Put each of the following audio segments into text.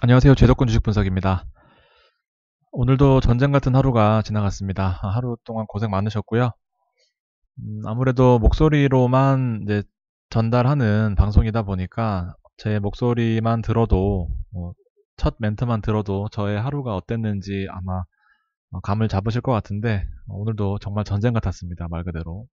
안녕하세요. 제도권 주식 분석입니다. 오늘도 전쟁 같은 하루가 지나갔습니다. 하루 동안 고생 많으셨고요. 아무래도 목소리로만 이제 전달하는 방송이다 보니까 제 목소리만 들어도 첫 멘트만 들어도 저의 하루가 어땠는지 아마 감을 잡으실 것 같은데 오늘도 정말 전쟁 같았습니다. 말 그대로.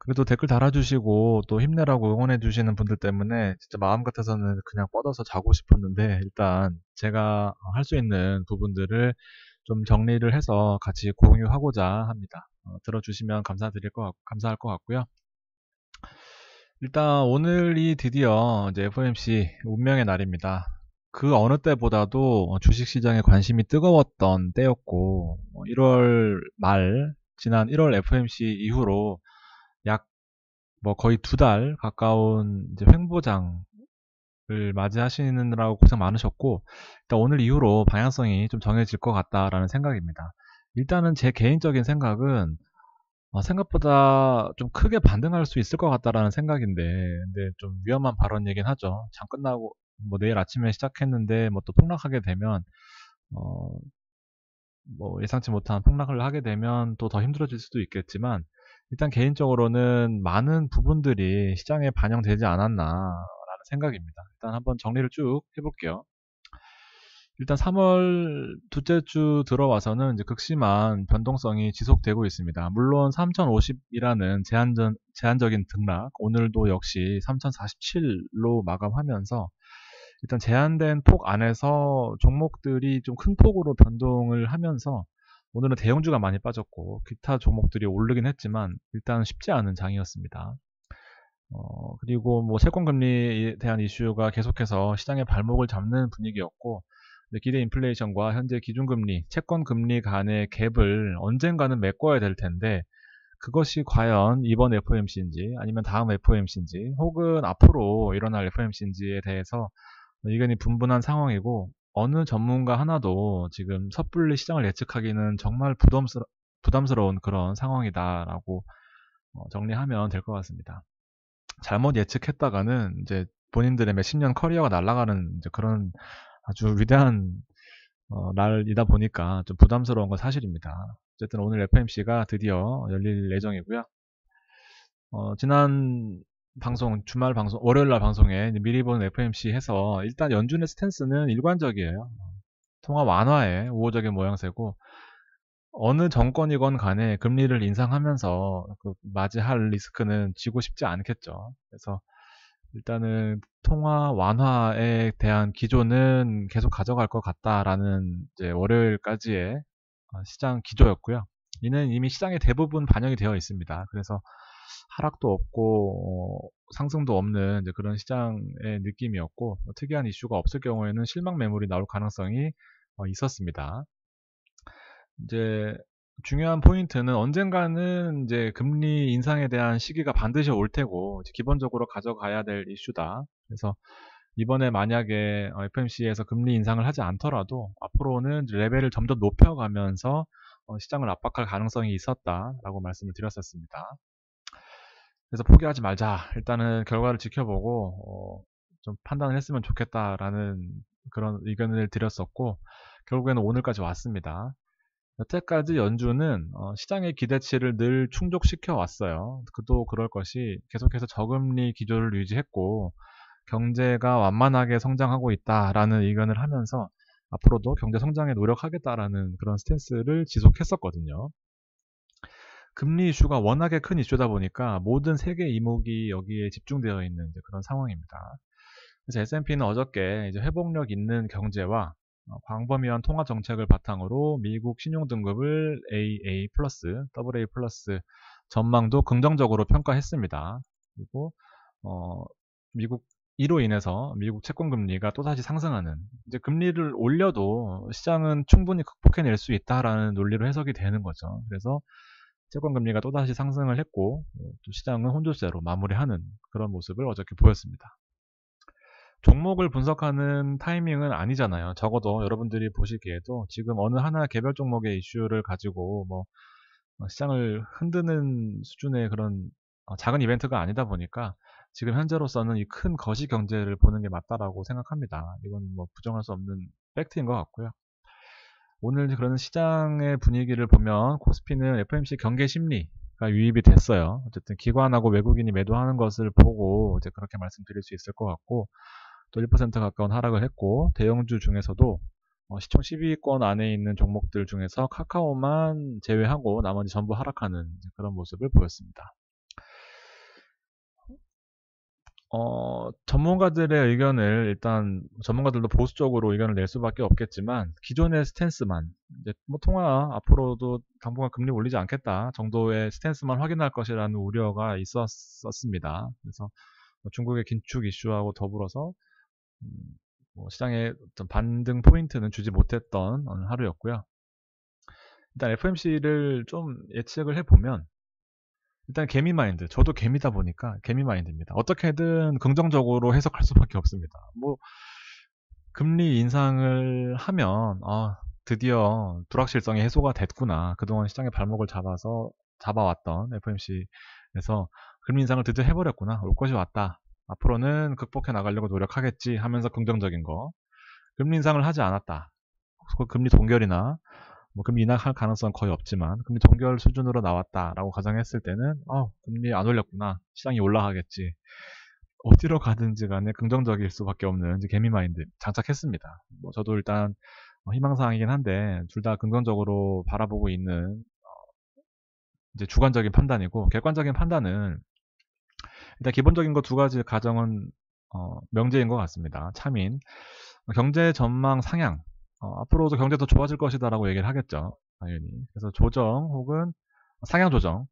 그래도 댓글 달아주시고 또 힘내라고 응원해주시는 분들 때문에 진짜 마음 같아서는 그냥 뻗어서 자고 싶었는데 일단 제가 할 수 있는 부분들을 좀 정리를 해서 같이 공유하고자 합니다. 들어주시면 감사할 것 같고요. 일단 오늘이 드디어 이제 FOMC 운명의 날입니다. 그 어느 때보다도 주식시장에 관심이 뜨거웠던 때였고 1월 말 지난 1월 FOMC 이후로 약 거의 2달 가까운 이제 횡보장을 맞이하시느라고 고생 많으셨고, 일단 오늘 이후로 방향성이 좀 정해질 것 같다라는 생각입니다. 일단은 제 개인적인 생각은 생각보다 좀 크게 반등할 수 있을 것 같다라는 생각인데, 근데 좀 위험한 발언이긴 하죠. 장 끝나고 내일 아침에 시작했는데 또 폭락하게 되면 어, 예상치 못한 폭락을 하게 되면 또 더 힘들어질 수도 있겠지만 일단 개인적으로는 많은 부분들이 시장에 반영되지 않았나라는 생각입니다. 일단 한번 정리를 쭉 해볼게요. 일단 3월 둘째 주 들어와서는 이제 극심한 변동성이 지속되고 있습니다. 물론 3050이라는 제한적인 등락, 오늘도 역시 3047로 마감하면서 일단 제한된 폭 안에서 종목들이 좀 큰 폭으로 변동을 하면서 오늘은 대형주가 많이 빠졌고 기타 종목들이 오르긴 했지만 일단 쉽지 않은 장이었습니다. 그리고 채권 금리에 대한 이슈가 계속해서 시장의 발목을 잡는 분위기였고 기대 인플레이션과 현재 기준금리, 채권 금리 간의 갭을 언젠가는 메꿔야 될 텐데 그것이 과연 이번 FOMC인지 아니면 다음 FOMC인지 혹은 앞으로 일어날 FOMC인지에 대해서 의견이 분분한 상황이고 어느 전문가 하나도 지금 섣불리 시장을 예측하기는 정말 부담스러운 그런 상황이다라고 정리하면 될 것 같습니다. 잘못 예측했다가는 이제 본인들의 몇십 년 커리어가 날아가는 이제 그런 아주 위대한 날이다 보니까 좀 부담스러운 건 사실입니다. 어쨌든 오늘 FMC가 드디어 열릴 예정이고요. 지난 방송, 주말 방송, 월요일 날 방송에 미리 본 FMC 해서 일단 연준의 스탠스는 일관적이에요. 통화 완화에 우호적인 모양새고 어느 정권이건 간에 금리를 인상하면서 맞이할 리스크는 지고 싶지 않겠죠. 그래서 일단은 통화 완화에 대한 기조는 계속 가져갈 것 같다라는 이제 월요일까지의 시장 기조였고요. 이는 이미 시장의 대부분 반영이 되어 있습니다. 그래서 하락도 없고 상승도 없는 이제 그런 시장의 느낌이었고 특이한 이슈가 없을 경우에는 실망 매물이 나올 가능성이 있었습니다. 이제 중요한 포인트는 언젠가는 이제 금리 인상에 대한 시기가 반드시 올 테고 기본적으로 가져가야 될 이슈다. 그래서 이번에 만약에 FMC에서 금리 인상을 하지 않더라도 앞으로는 레벨을 점점 높여가면서 시장을 압박할 가능성이 있었다라고 말씀을 드렸었습니다. 그래서 포기하지 말자. 일단은 결과를 지켜보고 좀 판단을 했으면 좋겠다라는 그런 의견을 드렸었고 결국에는 오늘까지 왔습니다. 여태까지 연준은 시장의 기대치를 늘 충족시켜 왔어요. 그도 그럴 것이 계속해서 저금리 기조를 유지했고 경제가 완만하게 성장하고 있다라는 의견을 하면서 앞으로도 경제 성장에 노력하겠다라는 그런 스탠스를 지속했었거든요. 금리 이슈가 워낙에 큰 이슈다 보니까 모든 세계 이목이 여기에 집중되어 있는 그런 상황입니다. 그래서 S&P는 어저께 이제 회복력 있는 경제와 광범위한 통화 정책을 바탕으로 미국 신용 등급을 AA 플러스, AA 플러스 전망도 긍정적으로 평가했습니다. 그리고 미국 이로 인해서 미국 채권 금리가 또다시 상승하는 이제 금리를 올려도 시장은 충분히 극복해낼 수 있다라는 논리로 해석이 되는 거죠. 그래서 채권 금리가 또다시 상승을 했고 또 시장은 혼조세로 마무리하는 그런 모습을 어저께 보였습니다. 종목을 분석하는 타이밍은 아니잖아요. 적어도 여러분들이 보시기에도 지금 어느 하나 개별 종목의 이슈를 가지고 시장을 흔드는 수준의 그런 작은 이벤트가 아니다 보니까 지금 현재로서는 이 큰 거시 경제를 보는 게 맞다라고 생각합니다. 이건 뭐 부정할 수 없는 팩트인 것 같고요. 오늘 그런 시장의 분위기를 보면 코스피는 FOMC 경계 심리가 유입이 됐어요. 어쨌든 기관하고 외국인이 매도하는 것을 보고 이제 그렇게 말씀드릴 수 있을 것 같고, 또 1% 가까운 하락을 했고, 대형주 중에서도 시총 10위권 안에 있는 종목들 중에서 카카오만 제외하고 나머지 전부 하락하는 그런 모습을 보였습니다. 전문가들의 의견을 일단 전문가들도 보수적으로 의견을 낼 수밖에 없겠지만 기존의 스탠스만 이제 뭐 통화 앞으로도 당분간 금리 올리지 않겠다 정도의 스탠스만 확인할 것이라는 우려가 있었습니다. 그래서 중국의 긴축 이슈하고 더불어서 음, 뭐 시장의 어떤 반등 포인트는 주지 못했던 하루였고요. 일단 FOMC를 좀 예측을 해보면 일단 개미 마인드. 저도 개미다 보니까 개미 마인드입니다. 어떻게든 긍정적으로 해석할 수밖에 없습니다. 뭐 금리 인상을 하면 드디어 불확실성이 해소가 됐구나. 그동안 시장의 발목을 잡아왔던 FOMC에서 금리 인상을 드디어 해버렸구나. 올 것이 왔다. 앞으로는 극복해 나가려고 노력하겠지 하면서 긍정적인 거. 금리 인상을 하지 않았다. 금리 동결이나 뭐 금리 인하할 가능성은 거의 없지만 금리 동결 수준으로 나왔다라고 가정했을 때는 금리 안 올렸구나. 시장이 올라가겠지. 어디로 가든지 간에 긍정적일 수밖에 없는 이제 개미 마인드 장착했습니다. 뭐 저도 일단 희망사항이긴 한데 둘 다 긍정적으로 바라보고 있는 이제 주관적인 판단이고, 객관적인 판단은 일단 기본적인 거 두 가지 가정은 명제인 것 같습니다. 참인 경제 전망 상향, 앞으로도 경제 더 좋아질 것이다라고 얘기를 하겠죠. 당연히. 그래서 조정 혹은 상향 조정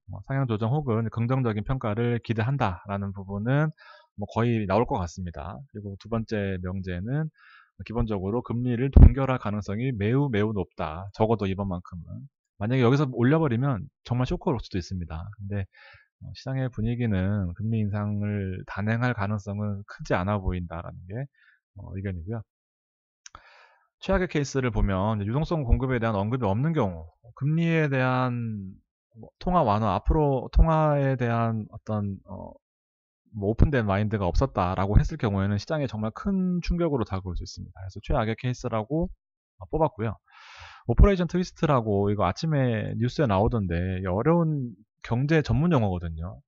혹은 긍정적인 평가를 기대한다라는 부분은 뭐 거의 나올 것 같습니다. 그리고 두 번째 명제는 기본적으로 금리를 동결할 가능성이 매우 매우 높다. 적어도 이번만큼은. 만약에 여기서 올려버리면 정말 쇼크가 올 수도 있습니다. 근데 시장의 분위기는 금리 인상을 단행할 가능성은 크지 않아 보인다라는 게 의견이고요. 최악의 케이스를 보면 유동성 공급에 대한 언급이 없는 경우, 금리에 대한 통화 완화, 앞으로 통화에 대한 어떤 뭐 오픈된 마인드가 없었다라고 했을 경우에는 시장에 정말 큰 충격으로 다가올 수 있습니다. 그래서 최악의 케이스라고 뽑았고요. 오퍼레이션 트위스트라고 이거 아침에 뉴스에 나오던데 어려운 경제 전문 용어거든요.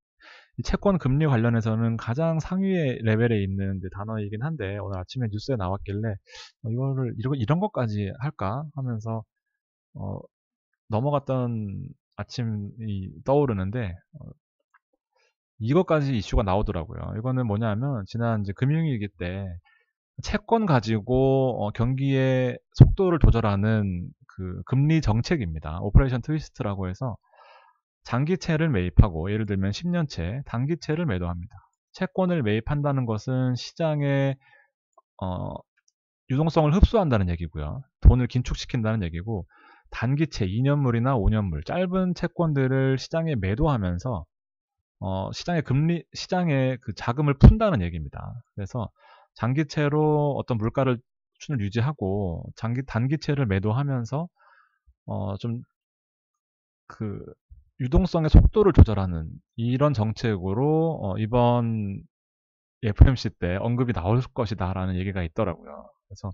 이 채권 금리 관련해서는 가장 상위의 레벨에 있는 단어이긴 한데 오늘 아침에 뉴스에 나왔길래 이거를 이런 것까지 할까 하면서 넘어갔던 아침이 떠오르는데 이것까지 이슈가 나오더라고요. 이거는 뭐냐면 지난 이제 금융위기 때 채권 가지고 경기의 속도를 조절하는 그 금리 정책입니다. 오퍼레이션 트위스트라고 해서 장기채를 매입하고 예를 들면 10년채, 단기채를 매도합니다. 채권을 매입한다는 것은 시장의 유동성을 흡수한다는 얘기고요. 돈을 긴축시킨다는 얘기고, 단기채 2년물이나 5년물 짧은 채권들을 시장에 매도하면서 시장의 그 자금을 푼다는 얘기입니다. 그래서 장기채로 어떤 물가를 수준을 유지하고 단기채를 매도하면서 좀 그 유동성의 속도를 조절하는 이런 정책으로 이번 FOMC 때 언급이 나올 것이다라는 얘기가 있더라고요. 그래서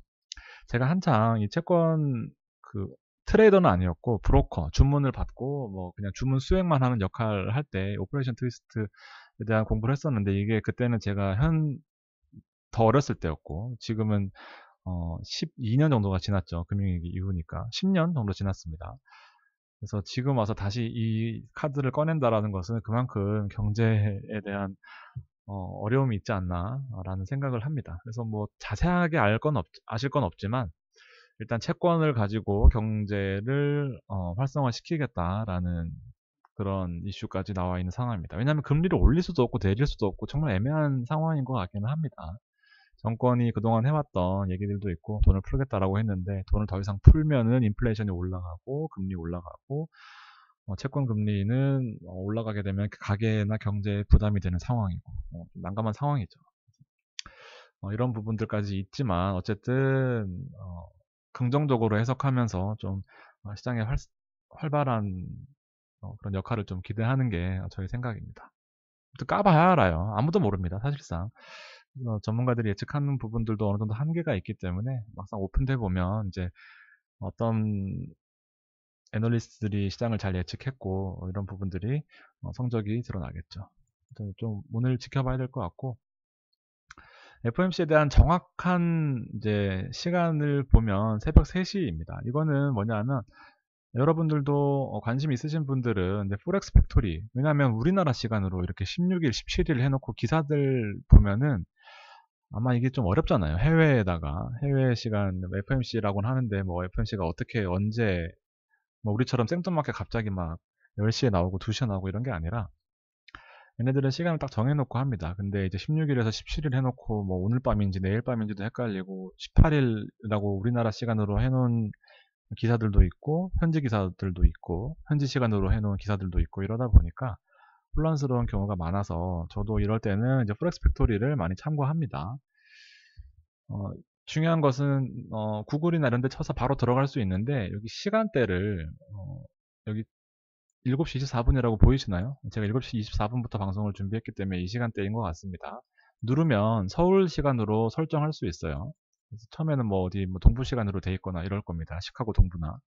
제가 한창 이 채권 그 트레이더는 아니었고 브로커 주문을 받고 뭐 그냥 주문 수행만 하는 역할을 할 때 오퍼레이션 트위스트에 대한 공부를 했었는데 이게 그때는 제가 더 어렸을 때였고 지금은 12년 정도가 지났죠. 금융위기 이후니까 10년 정도 지났습니다. 그래서 지금 와서 다시 이 카드를 꺼낸다라는 것은 그만큼 경제에 대한 어려움이 있지 않나라는 생각을 합니다. 그래서 뭐 자세하게 아실 건 없지만 일단 채권을 가지고 경제를 활성화시키겠다라는 그런 이슈까지 나와 있는 상황입니다. 왜냐하면 금리를 올릴 수도 없고 내릴 수도 없고 정말 애매한 상황인 것 같기는 합니다. 정권이 그동안 해왔던 얘기들도 있고 돈을 풀겠다라고 했는데 돈을 더 이상 풀면은 인플레이션이 올라가고 금리 올라가고 채권 금리는 올라가게 되면 가계나 경제에 부담이 되는 상황이고 좀 난감한 상황이죠. 이런 부분들까지 있지만 어쨌든 긍정적으로 해석하면서 좀 시장의 활발한 그런 역할을 좀 기대하는 게 저희 생각입니다. 까봐야 알아요. 아무도 모릅니다. 사실상. 전문가들이 예측하는 부분들도 어느 정도 한계가 있기 때문에 막상 오픈돼 보면 이제 어떤 애널리스트들이 시장을 잘 예측했고 이런 부분들이 성적이 드러나겠죠. 좀 오늘 지켜봐야 될 것 같고 FOMC에 대한 정확한 이제 시간을 보면 새벽 3시입니다. 이거는 뭐냐면 여러분들도 관심 있으신 분들은 이제 포렉스 팩토리 왜냐하면 우리나라 시간으로 이렇게 16일, 17일 해놓고 기사들 보면은 아마 이게 좀 어렵잖아요. 해외에다가 해외 시간 FOMC라고는 하는데 뭐 FOMC가 어떻게 언제 뭐 우리처럼 생뚱맞게 갑자기 막 10시에 나오고 2시에 나오고 이런 게 아니라 얘네들은 시간을 딱 정해놓고 합니다. 근데 이제 16일에서 17일 해놓고 뭐 오늘 밤인지 내일 밤인지도 헷갈리고 18일이라고 우리나라 시간으로 해놓은 기사들도 있고 현지 기사들도 있고 현지 시간으로 해놓은 기사들도 있고 이러다 보니까 혼란스러운 경우가 많아서 저도 이럴 때는 이제 프렉스 팩토리를 많이 참고합니다. 어, 중요한 것은 구글이나 이런 데 쳐서 바로 들어갈 수 있는데 여기 시간대를 여기 7시 24분이라고 보이시나요? 제가 7시 24분부터 방송을 준비했기 때문에 이 시간대인 것 같습니다. 누르면 서울 시간으로 설정할 수 있어요. 그래서 처음에는 뭐 어디 뭐 동부 시간으로 돼 있거나 이럴 겁니다. 시카고 동부나.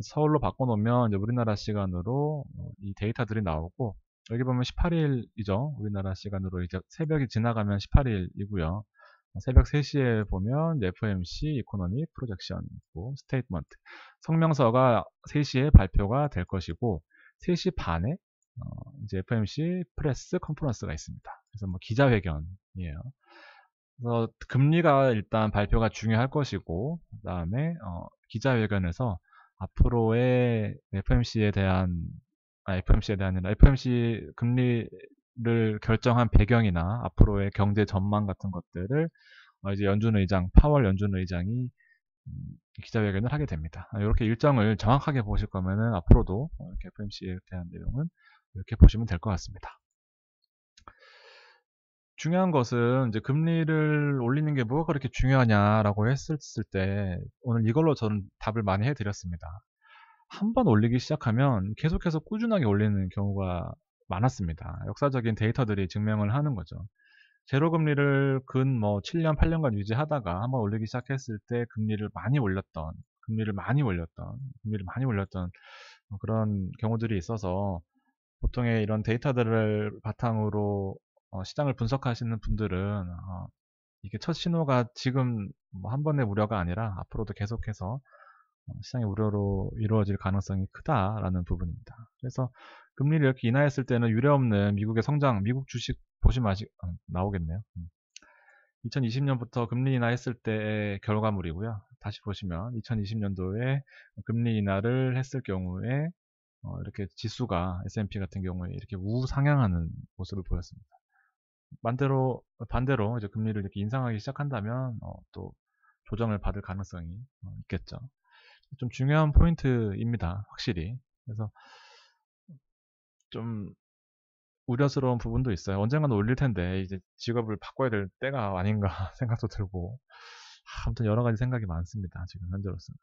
서울로 바꿔놓으면 이제 우리나라 시간으로 이 데이터들이 나오고 여기 보면 18일이죠. 우리나라 시간으로 이제 새벽이 지나가면 18일이고요. 새벽 3시에 보면 FOMC 이코노믹 프로젝션 있고 스테이트먼트 성명서가 3시에 발표가 될 것이고 3시 반에 이제 FOMC 프레스 컨퍼런스가 있습니다. 그래서 뭐 기자회견이에요. 그래서 금리가 일단 발표가 중요할 것이고 그다음에 기자회견에서 앞으로의 FOMC에 대한 FOMC에 대한 아니라 FOMC 금리를 결정한 배경이나 앞으로의 경제 전망 같은 것들을 이제 연준 의장, 파월 연준 의장이 기자회견을 하게 됩니다. 이렇게 일정을 정확하게 보실 거면은 앞으로도 이렇게 FOMC에 대한 내용은 이렇게 보시면 될 것 같습니다. 중요한 것은 이제 금리를 올리는 게 뭐가 그렇게 중요하냐라고 했을 때 오늘 이걸로 저는 답을 많이 해드렸습니다. 한 번 올리기 시작하면 계속해서 꾸준하게 올리는 경우가 많았습니다. 역사적인 데이터들이 증명을 하는 거죠. 제로 금리를 근 뭐 7년, 8년간 유지하다가 한번 올리기 시작했을 때 금리를 많이 올렸던 그런 경우들이 있어서 보통의 이런 데이터들을 바탕으로 시장을 분석하시는 분들은 이게 첫 신호가 지금 뭐한 번의 우려가 아니라 앞으로도 계속해서 시장의 우려로 이루어질 가능성이 크다라는 부분입니다. 그래서 금리를 이렇게 인하했을 때는 유례없는 미국의 성장, 미국 주식 보시면 나오겠네요. 2020년부터 금리 인하했을 때의 결과물이고요. 다시 보시면 2020년도에 금리 인하를 했을 경우에 이렇게 지수가 S&P 같은 경우에 이렇게 우상향하는 모습을 보였습니다. 반대로 이제 금리를 이렇게 인상하기 시작한다면 또 조정을 받을 가능성이 있겠죠. 좀 중요한 포인트입니다. 확실히. 그래서 좀 우려스러운 부분도 있어요. 언젠가는 올릴 텐데 이제 직업을 바꿔야 될 때가 아닌가 생각도 들고 아무튼 여러 가지 생각이 많습니다. 지금 현재로서는.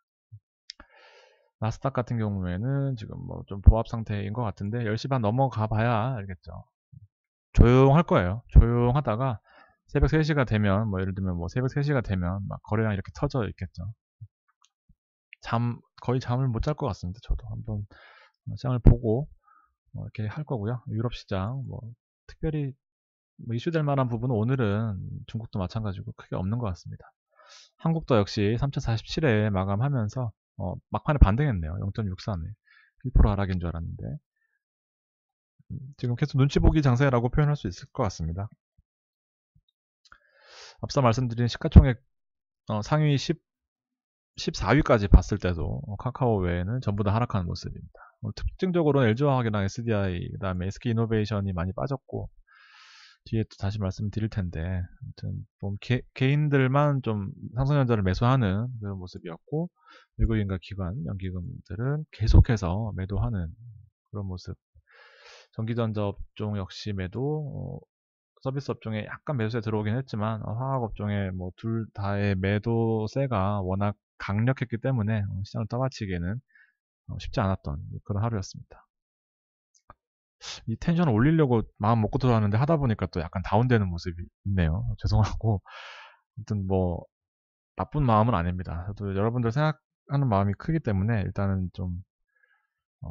나스닥 같은 경우에는 지금 뭐 좀 보합 상태인 것 같은데 10시 반 넘어가 봐야 알겠죠. 조용할 거예요. 조용하다가 새벽 3시가 되면 뭐 예를 들면 뭐 새벽 3시가 되면 막 거래량 이렇게 터져 있겠죠. 거의 잠을 못 잘 것 같습니다. 저도 한번 시장을 보고 이렇게 할 거고요. 유럽 시장 뭐 특별히 뭐 이슈될 만한 부분은 오늘은 중국도 마찬가지고 크게 없는 것 같습니다. 한국도 역시 3047에 마감하면서 막판에 반등했네요. 0.64네. 1% 하락인 줄 알았는데 지금 계속 눈치 보기 장세라고 표현할 수 있을 것 같습니다. 앞서 말씀드린 시가총액 상위 14위까지 봤을 때도 카카오 외에는 전부 다 하락하는 모습입니다. 특징적으로는 LG화학이랑 SDI, 그 다음에 SK이노베이션이 많이 빠졌고 뒤에 또 다시 말씀드릴 텐데 아무튼 개인들만 좀 삼성전자를 매수하는 그런 모습이었고 외국인과 기관, 연기금들은 계속해서 매도하는 그런 모습. 전기전자 업종 역시 매도, 서비스 업종에 약간 매수세 들어오긴 했지만 화학 업종에 뭐 둘 다의 매도세가 워낙 강력했기 때문에 시장을 떠받치기에는 쉽지 않았던 그런 하루였습니다. 이 텐션을 올리려고 마음 먹고 들어왔는데 하다 보니까 또 약간 다운되는 모습이 있네요. 죄송하고. 아무튼 뭐, 나쁜 마음은 아닙니다. 저도 여러분들 생각하는 마음이 크기 때문에 일단은 좀,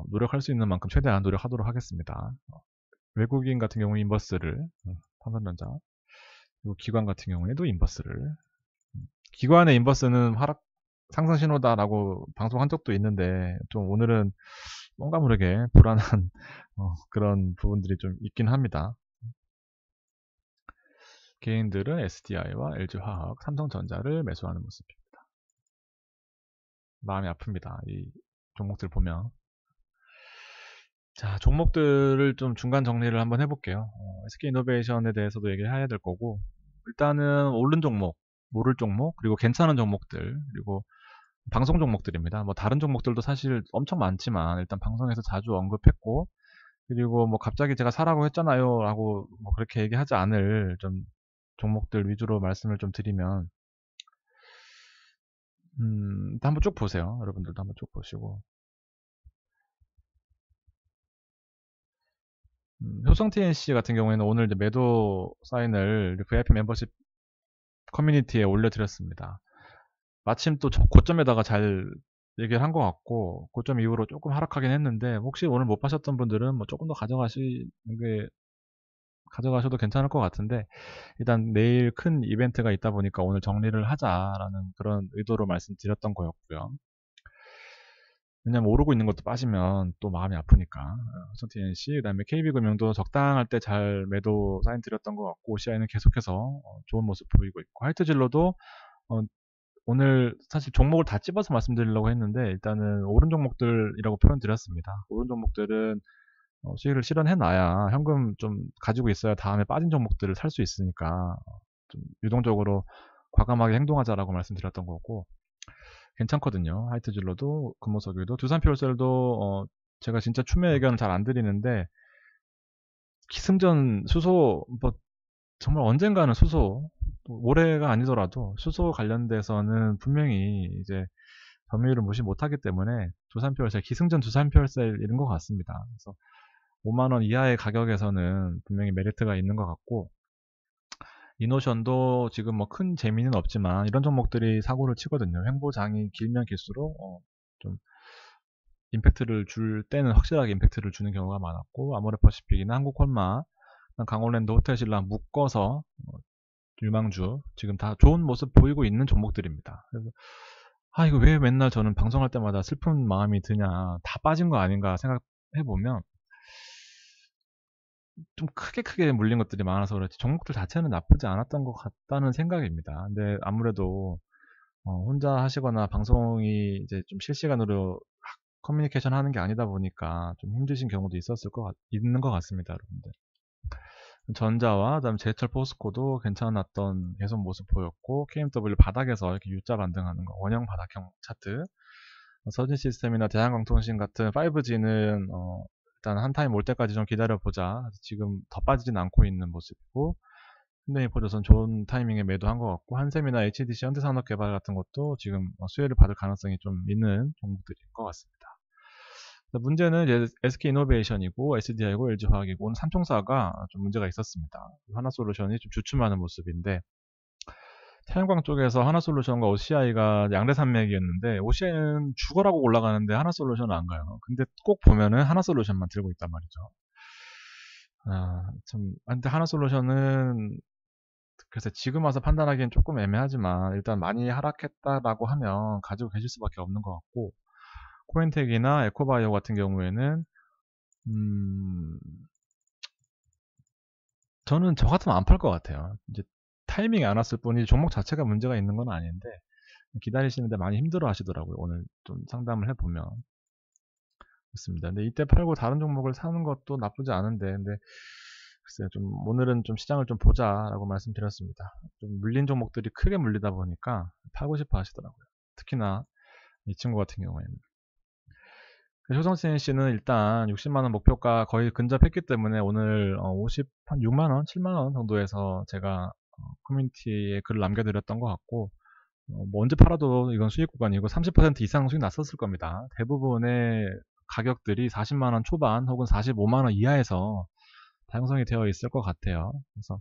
노력할 수 있는 만큼 최대한 노력하도록 하겠습니다. 외국인 같은 경우 인버스를, 삼성전자, 그리고 기관 같은 경우에도 인버스를, 기관의 인버스는 하락 상승 신호다라고 방송한 적도 있는데 좀 오늘은 뭔가 모르게 불안한 그런 부분들이 좀 있긴 합니다. 개인들은 SDI와 LG화학, 삼성전자를 매수하는 모습입니다. 마음이 아픕니다. 이 종목들 보면. 자, 종목들을 좀 중간 정리를 한번 해볼게요. SK이노베이션에 대해서도 얘기를 해야 될 거고, 일단은 오른 종목, 모를 종목, 그리고 괜찮은 종목들, 그리고 방송 종목들입니다. 뭐 다른 종목들도 사실 엄청 많지만 일단 방송에서 자주 언급했고, 그리고 뭐 갑자기 제가 사라고 했잖아요 라고 뭐 그렇게 얘기하지 않을 좀 종목들 위주로 말씀을 좀 드리면, 일단 한번 쭉 보세요. 여러분들도 한번 쭉 보시고, 효성 TNC 같은 경우에는 오늘 이제 매도 사인을 VIP 멤버십 커뮤니티에 올려드렸습니다. 마침 또 고점에다가 잘 얘기를 한 것 같고, 고점 이후로 조금 하락하긴 했는데, 혹시 오늘 못 파셨던 분들은 뭐 조금 더 가져가셔도 괜찮을 것 같은데, 일단 내일 큰 이벤트가 있다 보니까 오늘 정리를 하자라는 그런 의도로 말씀드렸던 거였고요. 왜냐면 오르고 있는 것도 빠지면 또 마음이 아프니까. TNC, 그 다음에 KB금융도 적당할 때 잘 매도 사인 드렸던 것 같고, OCI는 계속해서 좋은 모습 보이고 있고, 화이트진로도 오늘 사실 종목을 다 찝어서 말씀드리려고 했는데 일단은 오른 종목들이라고 표현 드렸습니다. 오른 종목들은 수익을 실현해놔야 현금 좀 가지고 있어야 다음에 빠진 종목들을 살 수 있으니까 좀 유동적으로 과감하게 행동하자라고 말씀드렸던 거고, 괜찮거든요. 하이트진로도 금호석유도 두산퓨얼셀도 제가 진짜 추매 의견을 잘 안 드리는데 기승전 수소 뭐 정말 언젠가는 수소, 올해가 아니더라도 수소 관련돼서는 분명히 이제 점유율을 무시 못하기 때문에 두산퓨얼셀, 기승전 두산퓨얼셀인 것 같습니다. 그래서 5만원 이하의 가격에서는 분명히 메리트가 있는 것 같고, 이노션도 지금 뭐 큰 재미는 없지만 이런 종목들이 사고를 치거든요. 횡보장이 길면 길수록 좀 임팩트를 줄 때는 확실하게 임팩트를 주는 경우가 많았고, 아모레퍼시픽이나 한국콜마, 강원랜드, 호텔신라 묶어서 유망주 지금 다 좋은 모습 보이고 있는 종목들입니다. 그래서 이거 왜 맨날 저는 방송할 때마다 슬픈 마음이 드냐, 다 빠진 거 아닌가 생각해보면 좀 크게 물린 것들이 많아서 그렇지 종목들 자체는 나쁘지 않았던 것 같다는 생각입니다. 근데 아무래도 혼자 하시거나 방송이 이제 좀 실시간으로 커뮤니케이션 하는 게 아니다 보니까 좀 힘드신 경우도 있는 것 같습니다, 여러분들. 전자와 그다음 제철 포스코도 괜찮았던 개선 모습 보였고, KMW 바닥에서 이렇게 U자 반등하는 거, 원형 바닥형 차트, 서진 시스템이나 대한광통신 같은 5G는 일단 한 타임 올 때까지 좀 기다려보자. 지금 더 빠지진 않고 있는 모습이고, 현대인포조선 좋은 타이밍에 매도한 것 같고, 한샘이나 HDC 현대산업개발 같은 것도 지금 수혜를 받을 가능성이 좀 있는 종목들인 것 같습니다. 문제는 이제 SK이노베이션이고 SDI고 LG화학이고 오늘 3총사가 좀 문제가 있었습니다. 하나솔루션이 좀 주춤하는 모습인데, 태양광 쪽에서 하나솔루션과 OCI가 양대산맥이었는데 OCI는 죽어라고 올라가는데 하나솔루션은 안 가요. 근데 꼭 보면은 하나솔루션만 들고 있단 말이죠. 근데 하나솔루션은 그래서 지금 와서 판단하기엔 조금 애매하지만 일단 많이 하락했다라고 하면 가지고 계실 수밖에 없는 것 같고, 코인텍이나 에코바이오 같은 경우에는 저는 저 같으면 안 팔 것 같아요. 이제 타이밍이 안 왔을 뿐이지 종목 자체가 문제가 있는 건 아닌데 기다리시는데 많이 힘들어 하시더라고요. 오늘 좀 상담을 해보면 그렇습니다. 근데 이때 팔고 다른 종목을 사는 것도 나쁘지 않은데, 근데 글쎄요, 좀 오늘은 좀 시장을 좀 보자라고 말씀드렸습니다. 좀 물린 종목들이 크게 물리다 보니까 팔고 싶어 하시더라고요. 특히나 이 친구 같은 경우에는. 효성신 씨는 일단 60만원 목표가 거의 근접했기 때문에 오늘 한 6만원, 7만원 정도에서 제가 커뮤니티에 글을 남겨드렸던 것 같고, 뭐 언제 팔아도 이건 수익 구간이고 30% 이상 수익 났었을 겁니다. 대부분의 가격들이 40만원 초반 혹은 45만원 이하에서 다양성이 되어 있을 것 같아요. 그래서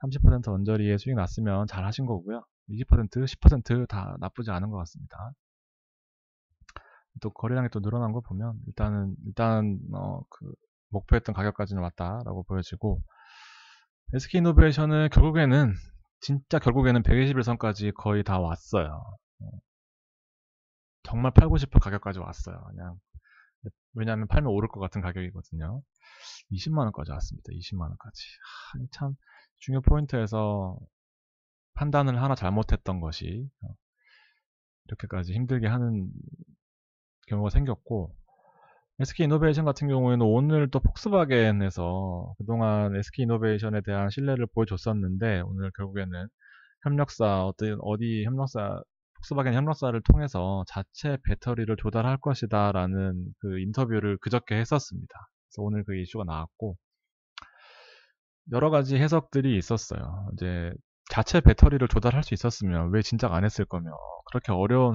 30% 언저리에 수익 났으면 잘 하신 거고요. 20%, 10%다 나쁘지 않은 것 같습니다. 또 거래량이 또 늘어난 거 보면 일단 그 목표했던 가격까지는 왔다라고 보여지고, SK이노베이션은 결국에는 121선까지 거의 다 왔어요. 정말 팔고 싶은 가격까지 왔어요. 그냥 왜냐하면 팔면 오를 것 같은 가격이거든요. 20만원까지 왔습니다. 20만원까지. 참 중요 포인트에서 판단을 하나 잘못했던 것이 이렇게까지 힘들게 하는 경우가 생겼고, SK이노베이션 같은 경우에는 오늘 또 폭스바겐에서 그동안 SK이노베이션에 대한 신뢰를 보여줬었는데, 오늘 결국에는 폭스바겐 협력사를 통해서 자체 배터리를 조달할 것이다 라는 그 인터뷰를 그저께 했었습니다. 그래서 오늘 그 이슈가 나왔고, 여러 가지 해석들이 있었어요. 이제 자체 배터리를 조달할 수 있었으면 왜 진작 안 했을 거며, 그렇게 어려운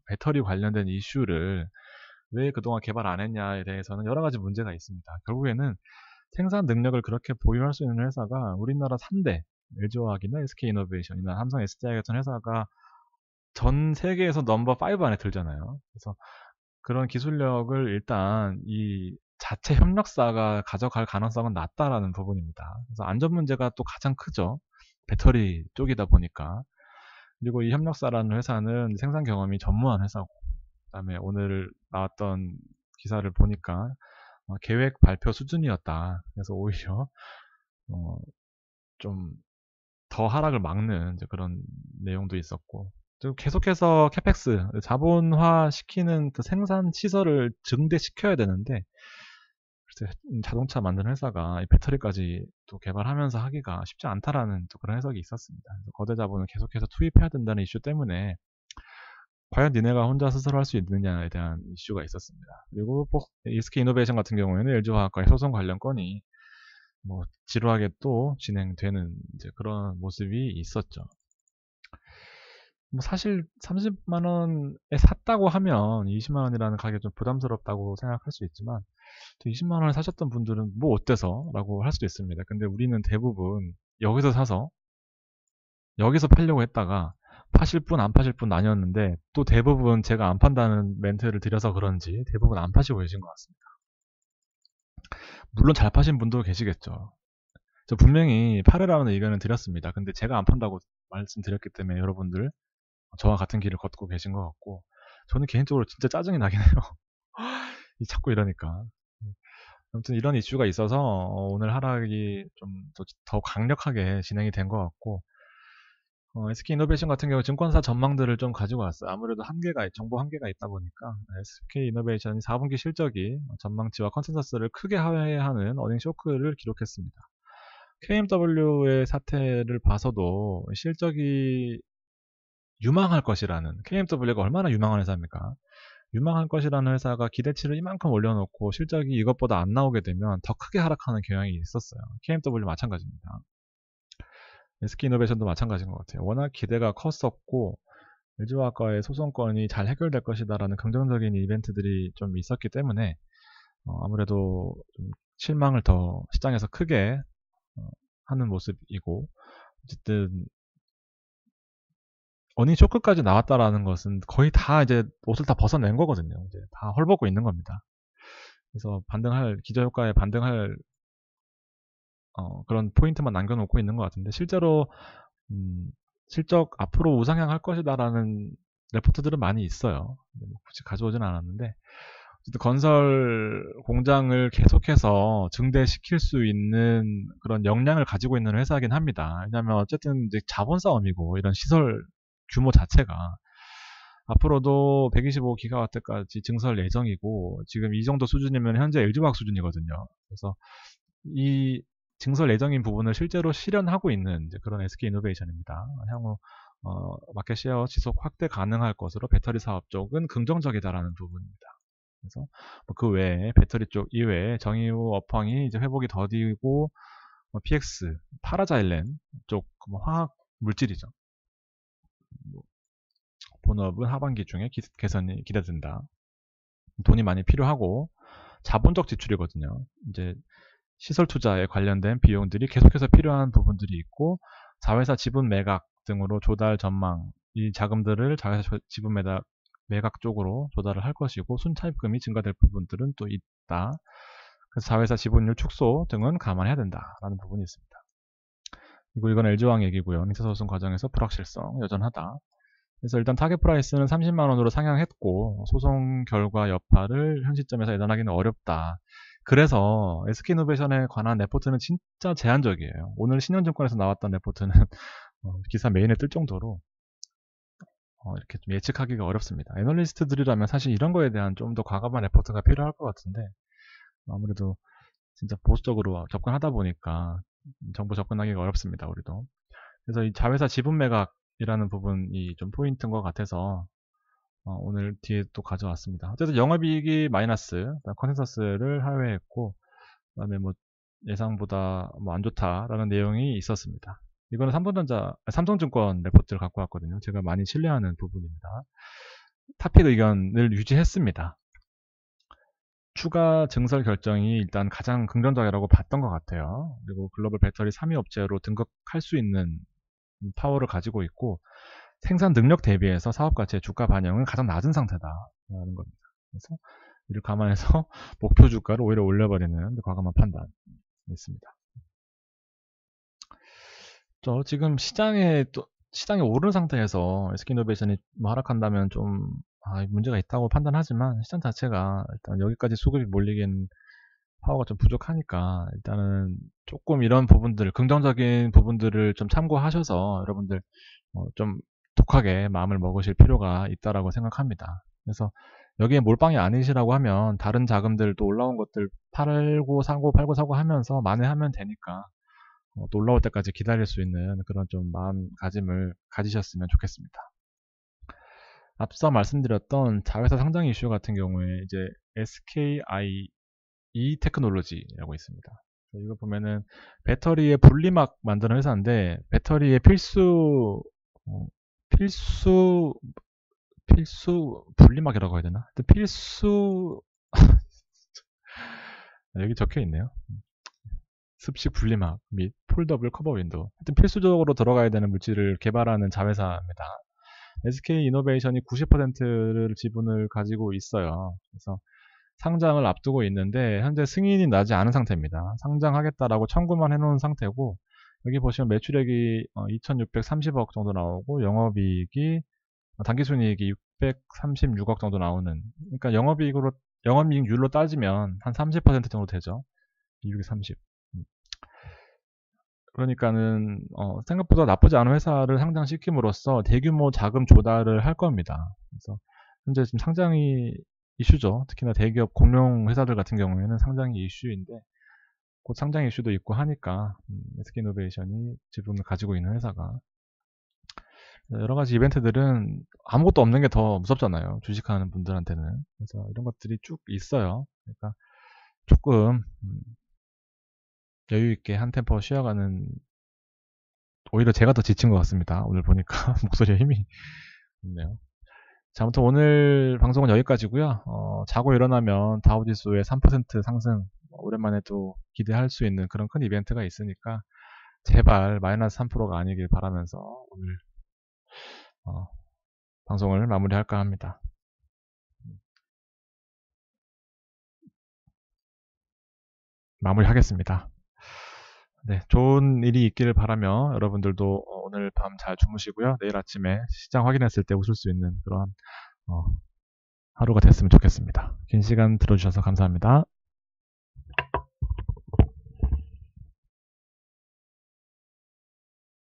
배터리 관련된 이슈를 왜 그동안 개발 안 했냐에 대해서는 여러 가지 문제가 있습니다. 결국에는 생산 능력을 그렇게 보유할 수 있는 회사가 우리나라 3대, LG화학이나 SK이노베이션이나 삼성 SDI 같은 회사가 전 세계에서 넘버 5 안에 들잖아요. 그래서 그런 기술력을 일단 이 자체 협력사가 가져갈 가능성은 낮다라는 부분입니다. 그래서 안전 문제가 또 가장 크죠. 배터리 쪽이다 보니까. 그리고 이 협력사라는 회사는 생산 경험이 전무한 회사고, 그다음에 오늘 나왔던 기사를 보니까 계획 발표 수준이었다. 그래서 오히려 좀 더 하락을 막는 이제 그런 내용도 있었고, 또 계속해서 캐펙스, 자본화 시키는 그 생산 시설을 증대시켜야 되는데, 글쎄, 자동차 만드는 회사가 이 배터리까지 또 개발하면서 하기가 쉽지 않다라는 또 그런 해석이 있었습니다. 거대 자본을 계속해서 투입해야 된다는 이슈 때문에 과연 니네가 혼자 스스로 할 수 있느냐에 대한 이슈가 있었습니다. 그리고 SK이노베이션 같은 경우에는 LG화학과의 소송 관련 건이 지루하게 또 진행되는 이제 그런 모습이 있었죠. 사실 30만원에 샀다고 하면 20만원이라는 가격이 좀 부담스럽다고 생각할 수 있지만, 또 20만원에 사셨던 분들은 뭐 어때서? 라고 할 수도 있습니다. 근데 우리는 대부분 여기서 사서 여기서 팔려고 했다가 파실 분 안 파실 분 나뉘었는데, 또 대부분 제가 안 판다는 멘트를 드려서 그런지 대부분 안 파시고 계신 것 같습니다. 물론 잘 파신 분도 계시겠죠. 저 분명히 팔으라는 의견을 드렸습니다. 근데 제가 안 판다고 말씀드렸기 때문에 여러분들 저와 같은 길을 걷고 계신 것 같고, 저는 개인적으로 진짜 짜증이 나긴 해요. 자꾸 이러니까. 아무튼 이런 이슈가 있어서 오늘 하락이 좀 더 강력하게 진행이 된 것 같고, SK이노베이션 같은 경우 증권사 전망들을 좀 가지고 왔어요. 아무래도 정보 한계가 있다 보니까 SK이노베이션이 4분기 실적이 전망치와 컨센서스를 크게 하회하는 어닝 쇼크를 기록했습니다. KMW의 사태를 봐서도 실적이 유망할 것이라는, KMW가 얼마나 유망한 회사입니까? 유망할 것이라는 회사가 기대치를 이만큼 올려놓고 실적이 이것보다 안 나오게 되면 더 크게 하락하는 경향이 있었어요. KMW 마찬가지입니다. SK이노베이션도 마찬가지인 것 같아요. 워낙 기대가 컸었고, LG화학과의 소송건이 잘 해결될 것이다라는 긍정적인 이벤트들이 좀 있었기 때문에 아무래도 좀 실망을 더 시장에서 크게 하는 모습이고, 어쨌든 어닝 쇼크까지 나왔다라는 것은 거의 다 이제 옷을 다 벗어낸 거거든요. 이제 다 헐벗고 있는 겁니다. 그래서 기저효과에 반등할 그런 포인트만 남겨놓고 있는 것 같은데, 실제로 실적 앞으로 우상향할 것이다라는 레포트들은 많이 있어요. 굳이 가져오진 않았는데, 어쨌든 건설 공장을 계속해서 증대시킬 수 있는 그런 역량을 가지고 있는 회사이긴 합니다. 왜냐하면 어쨌든 이제 자본 싸움이고, 이런 시설 규모 자체가 앞으로도 125기가와트까지 증설 예정이고, 지금 이 정도 수준이면 현재 LG화학 수준이거든요. 그래서 이 증설 예정인 부분을 실제로 실현하고 있는 이제 그런 SK이노베이션입니다. 향후 마켓 셰어 지속 확대 가능할 것으로 배터리 사업 쪽은 긍정적이다라는 부분입니다. 그래서 그 외에 배터리 쪽 이외에 정의후 업황이 이제 회복이 더디고, PX, 파라자일렌 쪽 화학 물질이죠. 본업은 하반기 중에 개선이 기대된다. 돈이 많이 필요하고 자본적 지출이거든요. 이제 시설 투자에 관련된 비용들이 계속해서 필요한 부분들이 있고 자회사 지분 매각 등으로 조달 전망, 이 자금들을 자회사 지분 매각 쪽으로 조달을 할 것이고 순차입금이 증가될 부분들은 또 있다. 그래서 자회사 지분율 축소 등은 감안해야 된다라는 부분이 있습니다. 그리고 이건 LG화학 얘기고요. 민사소송 과정에서 불확실성 여전하다. 그래서 일단 타겟 프라이스는 30만원으로 상향했고 소송 결과 여파를 현 시점에서 예단하기는 어렵다. 그래서 SK이노베이션에 관한 레포트는 진짜 제한적이에요. 오늘 신현증권에서 나왔던 레포트는 기사 메인에 뜰 정도로 이렇게 좀 예측하기가 어렵습니다. 애널리스트들이라면 사실 이런 거에 대한 좀 더 과감한 레포트가 필요할 것 같은데 아무래도 진짜 보수적으로 접근하다 보니까 정보 접근하기가 어렵습니다. 우리도. 그래서 이 자회사 지분 매각이라는 부분이 좀 포인트인 것 같아서 오늘 뒤에 또 가져왔습니다. 어쨌든 영업이익이 마이너스, 컨센서스를 하회했고, 그 다음에 뭐 예상보다 뭐 안 좋다라는 내용이 있었습니다. 이거는 삼성증권 레포트를 갖고 왔거든요. 제가 많이 신뢰하는 부분입니다. 타픽 의견을 유지했습니다. 추가 증설 결정이 일단 가장 긍정적이라고 봤던 것 같아요. 그리고 글로벌 배터리 3위 업체로 등극할 수 있는 파워를 가지고 있고 생산 능력 대비해서 사업 가치의 주가 반영은 가장 낮은 상태다라는 겁니다. 그래서 이를 감안해서 목표 주가를 오히려 올려버리는 과감한 판단이 있습니다. 지금 시장이 오르는 상태에서 SK이노베이션이 하락한다면 좀 문제가 있다고 판단하지만 시장 자체가 일단 여기까지 수급이 몰리기엔 파워가 좀 부족하니까 일단은 조금 이런 부분들, 긍정적인 부분들을 좀 참고하셔서 여러분들 좀 독하게 마음을 먹으실 필요가 있다라고 생각합니다. 그래서 여기에 몰빵이 아니시라고 하면 다른 자금들도 올라온 것들 팔고 사고 하면서 만회하면 되니까 또 올라올 때까지 기다릴 수 있는 그런 좀 마음가짐을 가지셨으면 좋겠습니다. 앞서 말씀드렸던 자회사 상장 이슈 같은 경우에 이제 SKI 테크놀로지라고 있습니다. 이거 보면은 배터리의 분리막 만드는 회사인데 배터리의 필수 분리막이라고 해야 되나? 필수 여기 적혀 있네요. 습식 분리막 및 폴더블 커버 윈도우. 하여튼 필수적으로 들어가야 되는 물질을 개발하는 자회사입니다. SK이노베이션이 90%를 지분을 가지고 있어요. 그래서 상장을 앞두고 있는데 현재 승인이 나지 않은 상태입니다. 상장하겠다라고 청구만 해놓은 상태고 여기 보시면 매출액이 2630억 정도 나오고 영업이익이 당기순이익이 636억 정도 나오는, 그러니까 영업이익률로 따지면 한 30% 정도 되죠. 630. 그러니까는 생각보다 나쁘지 않은 회사를 상장시킴으로써 대규모 자금 조달을 할 겁니다. 그래서 현재 지금 상장이 이슈죠. 특히나 대기업 공룡 회사들 같은 경우에는 상장이 이슈인데 곧 상장 이슈도 있고 하니까 SK이노베이션이 지분을 가지고 있는 회사가 여러 가지 이벤트들은 아무것도 없는 게 더 무섭잖아요. 주식하는 분들한테는. 그래서 이런 것들이 쭉 있어요. 그러니까 조금 여유 있게 한 템포 쉬어가는, 오히려 제가 더 지친 것 같습니다. 오늘 보니까 목소리에 힘이 없네요. 자, 아무튼 오늘 방송은 여기까지고요. 자고 일어나면 다우지수의 3% 상승 오랜만에 또 기대할 수 있는 그런 큰 이벤트가 있으니까 제발 마이너스 3%가 아니길 바라면서 오늘 방송을 마무리할까 합니다. 마무리하겠습니다. 네, 좋은 일이 있기를 바라며 여러분들도 오늘 밤 잘 주무시고요. 내일 아침에 시장 확인했을 때 웃을 수 있는 그런 하루가 됐으면 좋겠습니다. 긴 시간 들어주셔서 감사합니다.